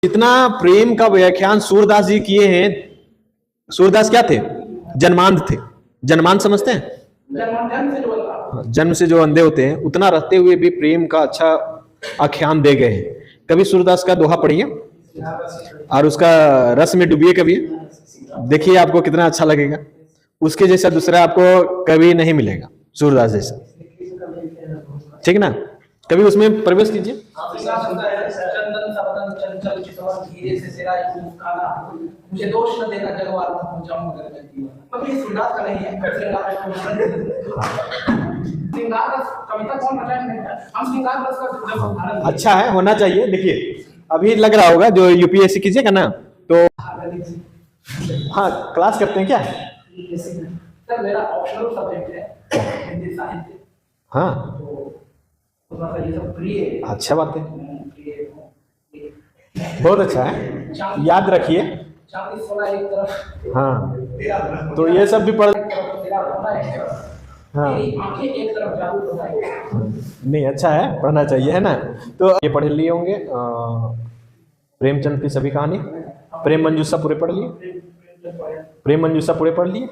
इतना प्रेम का व्याख्यान सूरदास जी किए हैं। सूरदास क्या थे? जन्मांध थे। जन्मांध समझते हैं? जन्म से जो अंधे होते हैं, उतना रहते हुए भी प्रेम का अच्छा आख्यान दे गए हैं। कभी सूरदास का दोहा पढ़िए और उसका रस में डूबिए, कभी देखिए आपको कितना अच्छा लगेगा। उसके जैसा दूसरा आपको कभी नहीं मिलेगा, सूरदास जैसा। ठीक ना? कभी उसमें प्रवेश कीजिए। मुझे दोष न देना जगवार हो जाऊं अगर मैं दीवाना। मतलब ये श्रृंगार का नहीं है, श्रृंगार रस कविता कौन रचाएगा? हम श्रृंगार रस का अच्छा है, होना चाहिए। देखिए अभी लग रहा होगा जो यूपीएससी कीजिएगा ना, तो हाँ क्लास करते हैं क्या? सर मेरा ऑप्शनल सब्जेक्ट है हिंदी साहित्य। हाँ ये सब प्रिय। अच्छा बात है, बहुत अच्छा है, याद रखिए। हाँ तो ये सब भी पढ़। हाँ नहीं अच्छा है, पढ़ना चाहिए, है ना? तो ये पढ़ लिए होंगे प्रेमचंद की सभी कहानी। प्रेम मंजूषा पूरे पढ़ लिए? प्रेम मंजूषा पूरे पढ़ लिए?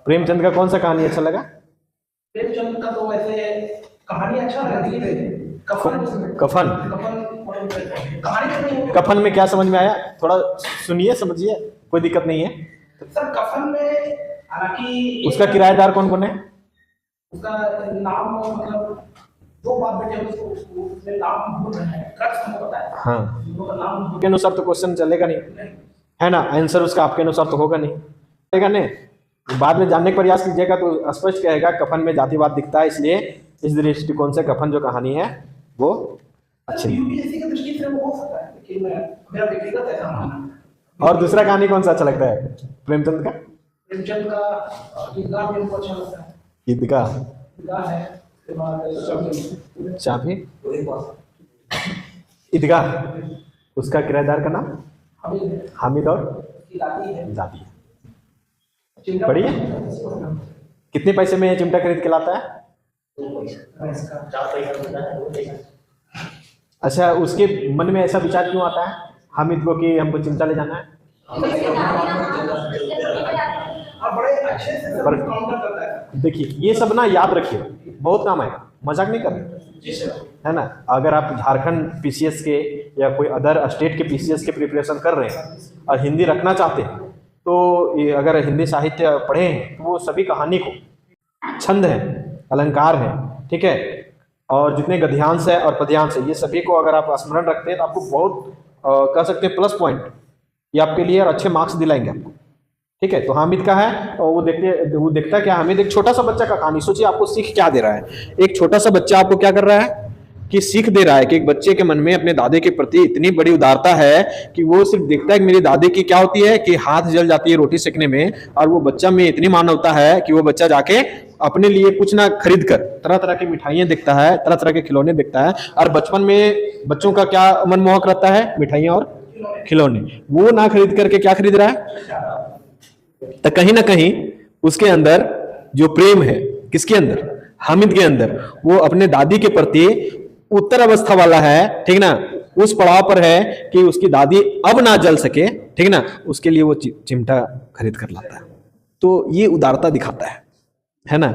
प्रेमचंद का कौन सा कहानी अच्छा लगा? प्रेमचंद का तो वैसे कहानी अच्छा लगा। कफन कफन में क्या समझ में आया? थोड़ा सुनिए, समझिए, कोई दिक्कत नहीं है। सर कफन में हालांकि उसका किराएदार कौन कौन है? उसका नाम मतलब दो बात बेटे उसको नाम भूल रहे हैं, हमको पता है। हाँ नाम के अनुसार तो क्वेश्चन चलेगा नहीं, है ना? आंसर उसका आपके अनुसार तो होगा नहीं, चलेगा नहीं। बाद में जानने का प्रयास कीजिएगा तो स्पष्ट कहेगा कफन में जातिवाद दिखता है, इसलिए इस दृष्टिकोण से कफन जो कहानी है वो अच्छी है। और दूसरा कहानी कौन सा अच्छा लगता है प्रेमचंद का? प्रेमचंद का ईदगाह चाबी ईदगाह। उसका किराएदार का नाम हामिद और दादी। बढ़िया। कितने पैसे में चिमटा खरीद के लाता है? अच्छा, उसके मन में ऐसा विचार क्यों आता है हामिद को कि हमको चिमटा ले जाना है? पर देखिए ये सब ना याद रखिए, बहुत काम आएगा, मजाक नहीं कर रहे, है ना? अगर आप झारखंड पीसीएस के या कोई अदर स्टेट के पीसीएस के प्रिपरेशन कर रहे हैं और हिंदी रखना चाहते हैं, तो अगर हिंदी साहित्य पढ़े हैं तो वो सभी कहानी को छंद है, अलंकार है, ठीक है, और जितने गद्यांश है और पद्यांश है, ये सभी को अगर आप स्मरण रखते हैं तो आपको बहुत कह सकते हैं प्लस पॉइंट ये आपके लिए और अच्छे मार्क्स दिलाएंगे आपको। ठीक है, तो हामिद का है और वो देखता है क्या? हामिद एक छोटा सा बच्चा का कहानी। सोचिए आपको सीख क्या दे रहा है। एक छोटा सा बच्चा आपको क्या कर रहा है कि सीख दे रहा है कि एक बच्चे के मन में अपने दादे के प्रति इतनी बड़ी उदारता है कि वो सिर्फ देखता है कि मेरी दादी की क्या होती है कि हाथ जल जाती है रोटी सेकने में, और वो बच्चा में इतनी मानवता है कि वो बच्चा जाके अपने लिए कुछ ना खरीद कर तरह तरह की मिठाइयां देखता है, तरह तरह के खिलौने देखता है। और बचपन में बच्चों का क्या मनमोहक रहता है? मिठाइयां और खिलौने। वो ना खरीद करके क्या खरीद रहा है? तो कहीं ना कहीं उसके अंदर जो प्रेम है, किसके अंदर? हामिद के अंदर, वो अपने दादी के प्रति उत्तर अवस्था वाला है, ठीक ना? उस पड़ाव पर है कि उसकी दादी अब ना जल सके, ठीक ना, उसके लिए वो चिमटा खरीद कर लाता है। तो ये उदारता दिखाता है ना?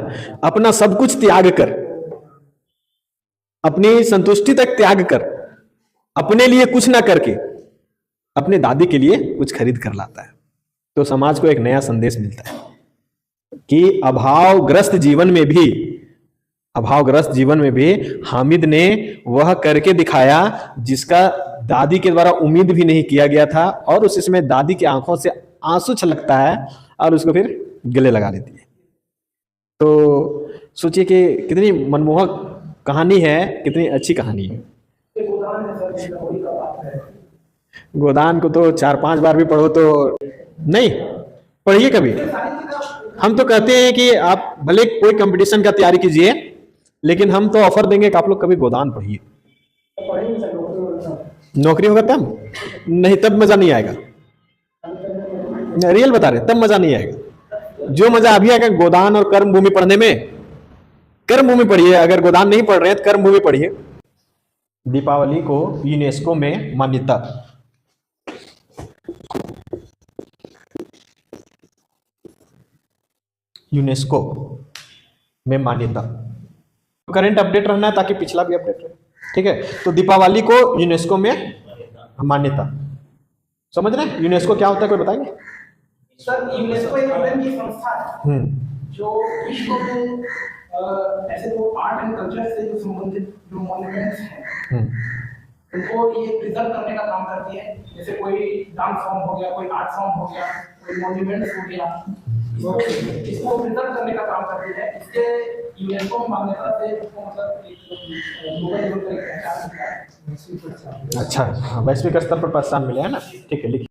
अपना सब कुछ त्याग कर, अपनी संतुष्टि तक त्याग कर, अपने लिए कुछ ना करके अपने दादी के लिए कुछ खरीद कर लाता है। तो समाज को एक नया संदेश मिलता है कि अभावग्रस्त जीवन में भी हामिद ने वह करके दिखाया जिसका दादी के द्वारा उम्मीद भी नहीं किया गया था, और उस समय दादी की आंखों से आंसू छलकता है और उसको फिर गले लगा लेती है। तो सोचिए कि कितनी मनमोहक कहानी है, कितनी अच्छी कहानी है। गोदान को तो 4-5 बार भी पढ़ो तो नहीं, पढ़िए कभी। हम तो कहते हैं कि आप भले कोई कंपटीशन का तैयारी कीजिए, लेकिन हम तो ऑफर देंगे कि आप लोग कभी गोदान पढ़िए। नौकरी होगा तब नहीं, तब मजा नहीं आएगा। रियल बता रहे, तब मजा नहीं आएगा। जो मजा अभी आएगा गोदान और कर्म भूमि पढ़ने में। कर्म भूमि पढ़िए, अगर गोदान नहीं पढ़ रहे हैं तो कर्म भूमि पढ़िए। दीपावली को यूनेस्को में मान्यता। यूनेस्को में मान्यता। करंट अपडेट रहना है ताकि पिछला भी अपडेट रहे। ठीक है, तो दीपावली को यूनेस्को में मान्यता। समझ रहे हैं यूनेस्को क्या होता है, कोई बताएंगे? सर यूनेस्को एक UN की संस्था है जो विश्व में ऐसे वो आर्ट एंड कल्चर से जो संबंधित जो मॉन्यूमेंट्स हैं उनको ये प्रिजर्व करने का काम करती है। जैसे कोई डांस फॉर्म हो गया, कोई आर्ट फॉर्म हो गया, कोई मॉन्यूमेंट्स हो गया, इसको प्रिजर्व करने का काम करती है। इसके यूनेस्को में मान्यता से इसको मतलब एक ग्लोबल लेवल पर पहचान मिला है। अच्छा, वैश्विक स्तर पर पहचान मिला है ना। ठीक है, लिखिए।